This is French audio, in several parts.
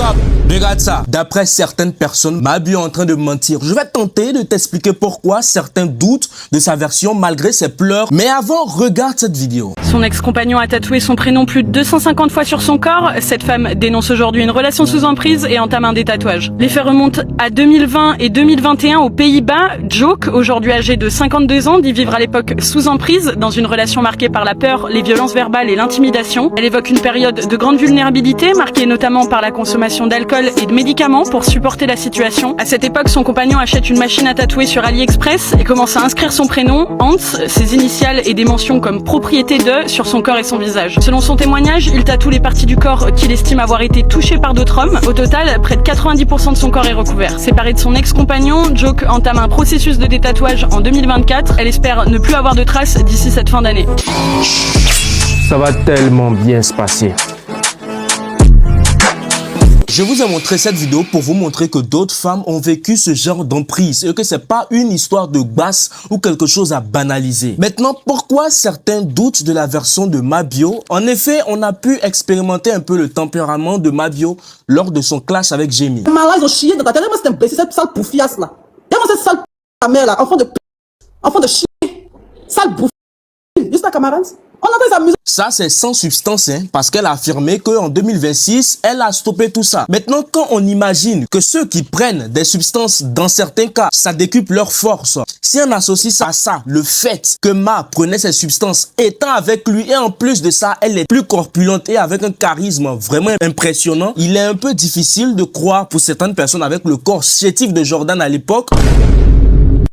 Stop! Regarde ça. D'après certaines personnes, Mabio est en train de mentir. Je vais tenter de t'expliquer pourquoi certains doutent de sa version malgré ses pleurs. Mais avant, regarde cette vidéo. Son ex-compagnon a tatoué son prénom plus de 250 fois sur son corps. Cette femme dénonce aujourd'hui une relation sous emprise et entame un détatouage. Les faits remontent à 2020 et 2021 aux Pays-Bas. Joke, aujourd'hui âgé de 52 ans, dit vivre à l'époque sous emprise dans une relation marquée par la peur, les violences verbales et l'intimidation. Elle évoque une période de grande vulnérabilité, marquée notamment par la consommation d'alcool et de médicaments pour supporter la situation. À cette époque, son compagnon achète une machine à tatouer sur AliExpress et commence à inscrire son prénom, Hans, ses initiales et des mentions comme propriété de sur son corps et son visage. Selon son témoignage, il tatoue les parties du corps qu'il estime avoir été touchées par d'autres hommes. Au total, près de 90% de son corps est recouvert. Séparée de son ex-compagnon, Joke entame un processus de détatouage en 2024. Elle espère ne plus avoir de traces d'ici cette fin d'année. Ça va tellement bien se passer. Je vous ai montré cette vidéo pour vous montrer que d'autres femmes ont vécu ce genre d'emprise et que c'est pas une histoire de basse ou quelque chose à banaliser. Maintenant, pourquoi certains doutent de la version de Mabio? En effet, on a pu expérimenter un peu le tempérament de Mabio lors de son clash avec Jamie. Malade, ils ont chié dans ta tête. Moi, c'est imbécile, cette sale bouffiasse là. Regarde cette sale ta mère là, enfant de chien. Sale bouffiasse. Juste ta camarade. On entend s'amuser. Ça, c'est sans substance, hein, parce qu'elle a affirmé qu'en 2026, elle a stoppé tout ça. Maintenant, quand on imagine que ceux qui prennent des substances, dans certains cas, ça décuple leur force. Si on associe ça à ça, le fait que Ma prenait ces substances étant avec lui, et en plus de ça, elle est plus corpulente et avec un charisme vraiment impressionnant, il est un peu difficile de croire pour certaines personnes avec le corps chétif de Jordan à l'époque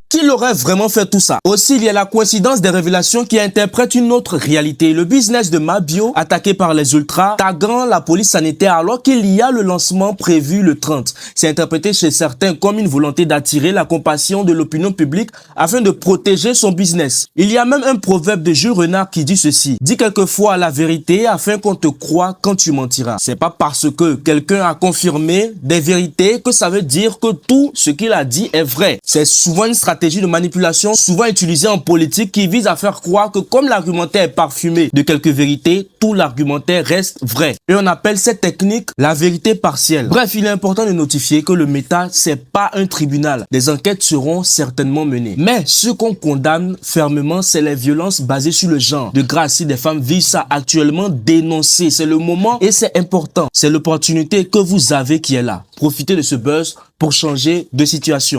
qu'il aurait vraiment fait tout ça. Aussi, il y a la coïncidence des révélations qui interprètent une autre réalité. Le business de Mabio, attaqué par les ultras, taguant la police sanitaire alors qu'il y a le lancement prévu le 30. C'est interprété chez certains comme une volonté d'attirer la compassion de l'opinion publique afin de protéger son business. Il y a même un proverbe de Jules Renard qui dit ceci: dis quelquefois la vérité afin qu'on te croie quand tu mentiras. C'est pas parce que quelqu'un a confirmé des vérités que ça veut dire que tout ce qu'il a dit est vrai. C'est souvent une stratégie de manipulation souvent utilisée en politique qui vise à faire croire que comme l'argumentaire est parfumé de quelques vérités, tout l'argumentaire reste vrai. Et on appelle cette technique la vérité partielle. Bref, il est important de notifier que le méta, c'est pas un tribunal. Des enquêtes seront certainement menées. Mais ce qu'on condamne fermement, c'est les violences basées sur le genre. De grâce, si des femmes vivent ça actuellement, dénoncer. C'est le moment et c'est important. C'est l'opportunité que vous avez qui est là. Profitez de ce buzz pour changer de situation.